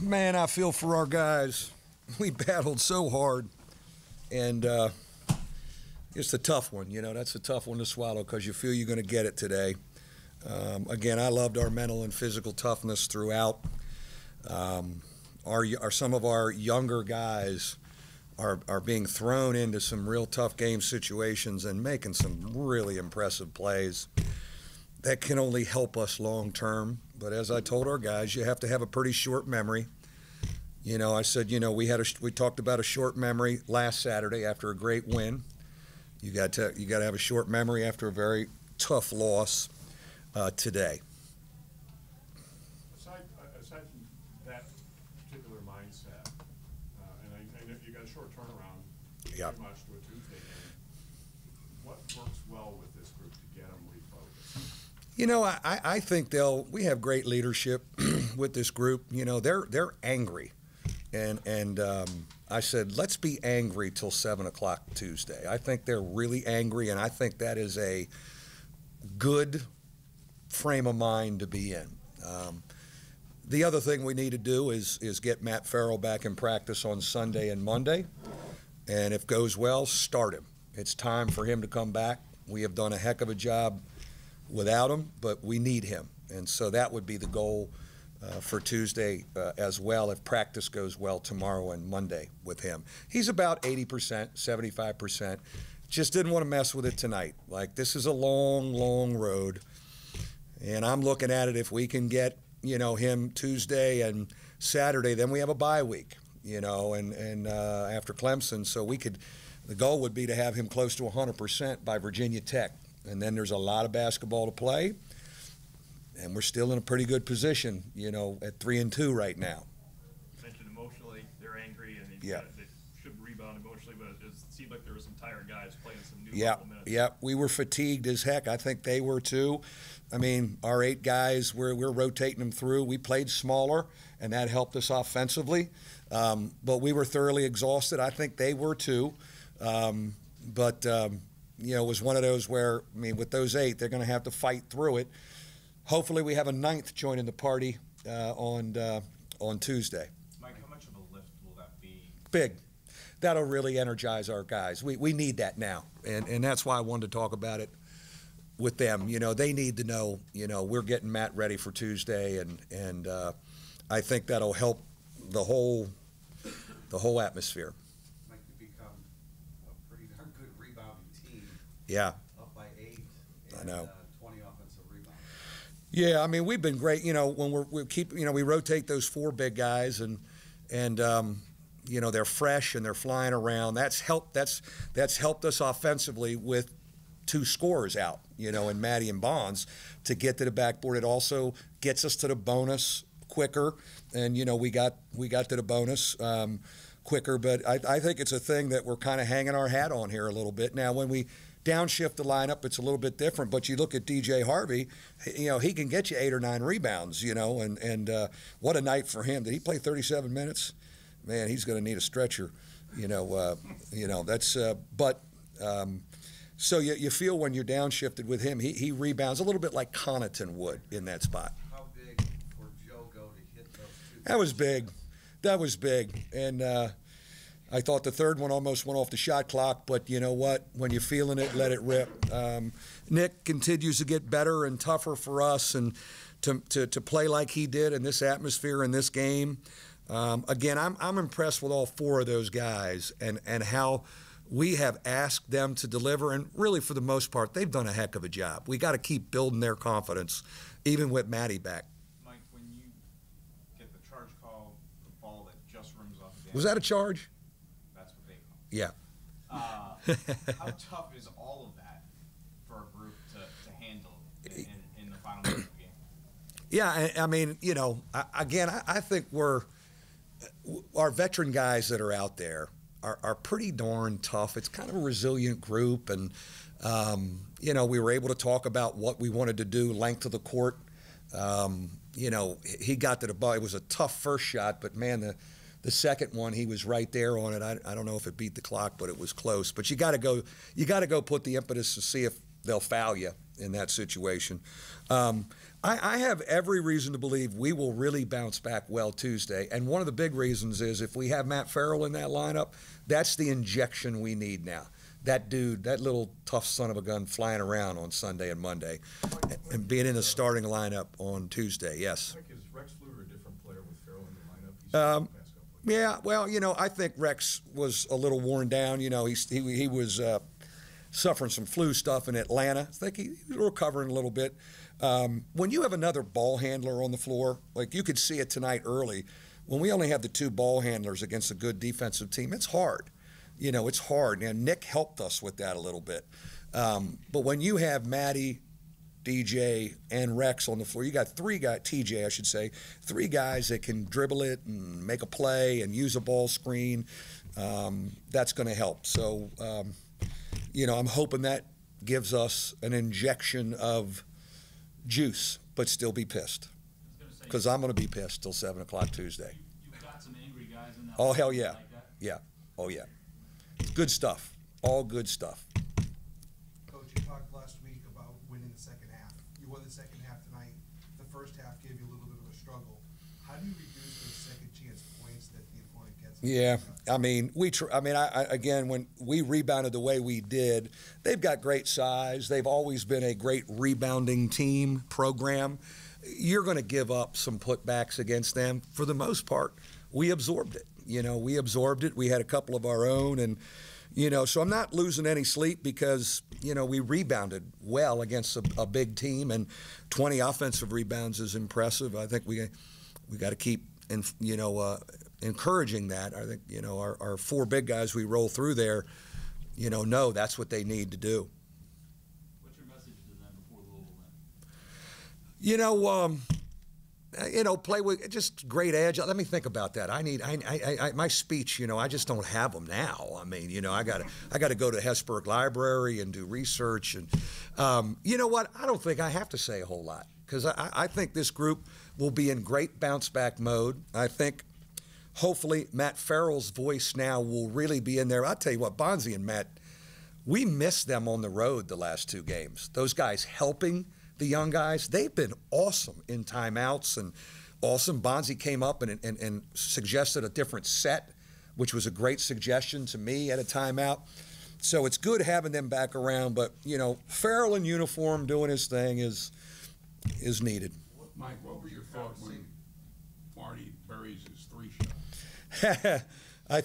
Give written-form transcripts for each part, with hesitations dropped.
Man, I feel for our guys. We battled so hard, and it's a tough one. You know, that's a tough one to swallow because you feel you're going to get it today. Again, I loved our mental and physical toughness throughout. Some of our younger guys are being thrown into some real tough game situations and making some really impressive plays that can only help us long term. But as I told our guys, you have to have a pretty short memory. You know, I said, you know, we talked about a short memory last Saturday after a great win. You got to have a short memory after a very tough loss today. Aside from that particular mindset, and I know you got a short turnaround, Yep. pretty much to a Tuesday game. What works well with this group to get them refocused? You know, I think we have great leadership with this group. You know, they're angry. And I said, let's be angry till 7 o'clock Tuesday. I think they're really angry, and I think that is a good frame of mind to be in. The other thing we need to do is get Matt Farrell back in practice on Sunday and Monday, and if goes well, start him. It's time for him to come back. We have done a heck of a job without him, but we need him, and so that would be the goal for Tuesday as well if practice goes well tomorrow and Monday with him. He's about 80%, 75%. Just didn't want to mess with it tonight. Like, this is a long, long road, and I'm looking at it, if we can get, you know, him Tuesday and Saturday, then we have a bye week, you know, and after Clemson, so the goal would be to have him close to 100% by Virginia Tech, and then there's a lot of basketball to play. And we're still in a pretty good position, you know, at 3-2 right now. You mentioned emotionally, they're angry, and they should rebound emotionally, but it seemed like there were some tired guys playing some new minutes. Yeah, we were fatigued as heck. I think they were too. I mean, our 8 guys, we're rotating them through. We played smaller, and that helped us offensively. But we were thoroughly exhausted. I think they were too. You know, it was one of those where, I mean, with those 8, they're going to have to fight through it. Hopefully we have a 9th joining the party on Tuesday. Mike, how much of a lift will that be? Big. That'll really energize our guys. We need that now, and that's why I wanted to talk about it with them. You know, they need to know, you know, we're getting Matt ready for Tuesday, and I think that'll help the whole atmosphere. Mike, you become a pretty darn good rebounding team. Yeah. Up by 8. I know. 20 offensive rebounds. Yeah, I mean, we've been great. You know, when we rotate those 4 big guys, and you know, they're fresh and they're flying around. That's helped us offensively with 2 scorers out, you know, and Matty and Bonds to get to the backboard. It also gets us to the bonus quicker, and you know, we got to the bonus quicker. But I think it's a thing that we're kind of hanging our hat on here a little bit now. When we downshift the lineup, it's a little bit different, but you look at DJ Harvey, you know, he can get you 8 or 9 rebounds, you know, and what a night for him. Did he play 37 minutes? Man, he's going to need a stretcher, you know, that's, so you feel when you're downshifted with him, he rebounds a little bit like Connaughton would in that spot. How big for Joe Go to hit those 2? That was big, and I thought the 3rd one almost went off the shot clock, but you know what? When you're feeling it, let it rip. Nick continues to get better and tougher for us, and to play like he did in this atmosphere in this game. Again, I'm impressed with all 4 of those guys and how we have asked them to deliver, and really for the most part, they've done a heck of a job. We got to keep building their confidence, even with Matty back. Mike, when you get the charge call, the ball that just rims off the Was that a charge? That's what they call it. Yeah. How tough is all of that for a group to handle in the final minute of the game? Yeah, I mean, you know, I think our veteran guys that are out there are pretty darn tough. It's kind of a resilient group, and you know, we were able to talk about what we wanted to do, length of the court. You know, he got to the ball. It was a tough first shot, but man, the second one, he was right there on it. I don't know if it beat the clock, but it was close. But you got to go put the impetus to see if they'll foul you, in that situation. I have every reason to believe we will really bounce back well Tuesday. And one of the big reasons is if we have Matt Farrell in that lineup, that's the injection we need now. That dude, that little tough son of a gun flying around on Sunday and Monday and being in the starting lineup on Tuesday, yes. Mike, is Rex Fluger a different player with Farrell in the lineup? He's the past couple of Yeah, well, you know, I think Rex was a little worn down. You know, he was suffering some flu stuff in Atlanta. I think he was recovering a little bit. When you have another ball handler on the floor, like you could see it tonight early, when we only have the two ball handlers against a good defensive team, it's hard. You know, it's hard. And Nick helped us with that a little bit. But when you have Matty, DJ, and Rex on the floor, you got three guys, TJ, I should say, three guys that can dribble it and make a play and use a ball screen. That's going to help. So, you know, I'm hoping that gives us an injection of juice, but still be pissed. Because I'm going to be pissed till 7 o'clock Tuesday. You've got some angry guys in that. Oh, hell yeah. Like that? Yeah. Oh, yeah. It's good stuff. All good stuff. Coach, you talked last week about winning the second half. You won the second half tonight. The first half gave you a little bit of a struggle. How do you reduce those second chance points that the opponent gets? Yeah, I mean, again, when we rebounded the way we did, they've got great size. They've always been a great rebounding team program. You're going to give up some putbacks against them. For the most part, we absorbed it. You know, we absorbed it. We had a couple of our own, and you know, so I'm not losing any sleep because you know we rebounded well against a big team, and 20 offensive rebounds is impressive. I think we got to keep encouraging that. I think, you know, our four big guys we roll through there, you know that's what they need to do. What's your message to them before Louisville then? Play with just great edge. Let me think about that. My speech, you know, I just don't have them now. I mean, you know, I got to go to Hesburgh Library and do research. And you know what? I don't think I have to say a whole lot because I think this group will be in great bounce back mode. I think hopefully Matt Farrell's voice now will really be in there. I'll tell you what, Bonzi and Matt, we missed them on the road the last two games. Those guys helping the young guys, they've been awesome in timeouts and awesome. Bonzi came up and suggested a different set, which was a great suggestion to me at a timeout. So it's good having them back around, but, you know, Farrell in uniform doing his thing is needed. Mike, what were your thoughts when Marty buries his three shot? I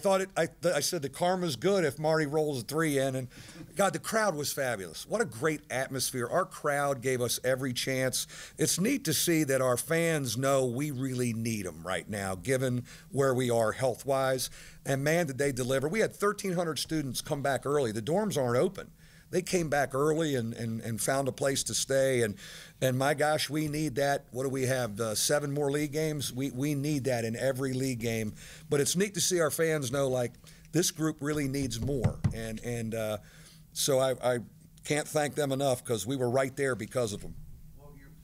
said the karma's good if Marty rolls a three in, and God, the crowd was fabulous. What a great atmosphere. Our crowd gave us every chance. It's neat to see that our fans know we really need them right now, given where we are health-wise. And man, did they deliver. We had 1,300 students come back early. The dorms aren't open. They came back early and found a place to stay. And my gosh, we need that. What do we have? 7 more league games? We need that in every league game. But it's neat to see our fans know, like, this group really needs more. And so I can't thank them enough because we were right there because of them.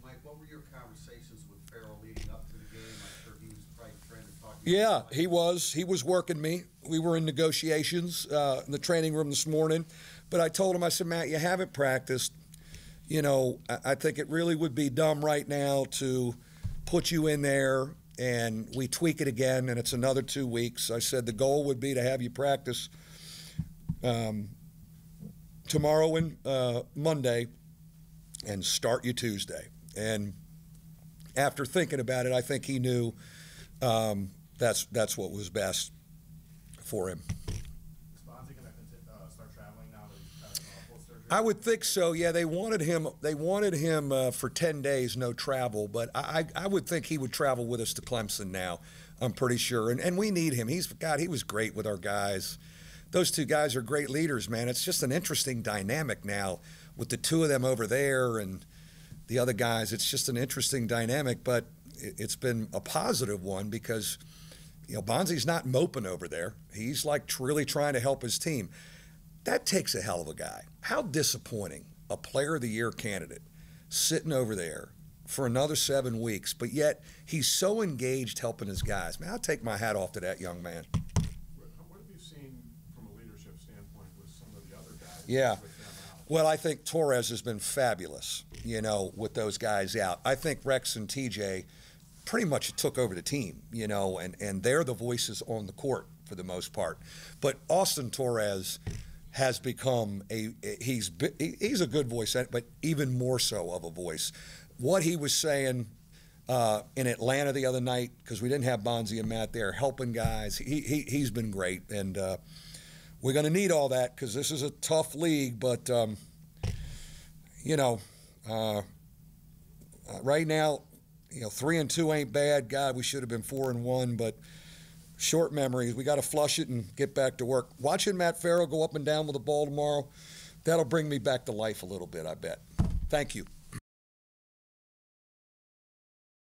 Mike, what were your conversations with Farrell leading up to the game? I'm sure he was probably trying to talk to you. Yeah, he was. He was working me. We were in negotiations in the training room this morning. But I told him, I said, Matt, you haven't practiced. You know, I think it really would be dumb right now to put you in there and we tweak it again and it's another 2 weeks. I said the goal would be to have you practice tomorrow and Monday and start you Tuesday. And after thinking about it, I think he knew that's what was best for him. I would think so. Yeah, they wanted him. They wanted him for 10 days, no travel. But I would think he would travel with us to Clemson now. I'm pretty sure, and we need him. He was great with our guys. Those two guys are great leaders, man. It's just an interesting dynamic now with the two of them over there and the other guys. It's just an interesting dynamic, but it's been a positive one because, you know, Bonzi's not moping over there. He's like really trying to help his team. That takes a hell of a guy. How disappointing, a Player of the Year candidate sitting over there for another 7 weeks, but yet he's so engaged helping his guys. Man, I'll take my hat off to that young man. What have you seen from a leadership standpoint with some of the other guys? Yeah. Well, I think Torres has been fabulous, with those guys out. I think Rex and TJ pretty much took over the team, and they're the voices on the court for the most part. But Austin Torres has become he's a good voice, but even more so of a voice. What he was saying in Atlanta the other night, because we didn't have Bonzi and Matt there, helping guys, he's been great. And we're going to need all that because this is a tough league. But, right now, 3-2 ain't bad. God, we should have been 4-1, but short memories. We got to flush it and get back to work. Watching Matt Farrell go up and down with the ball tomorrow, that'll bring me back to life a little bit, I bet. Thank you.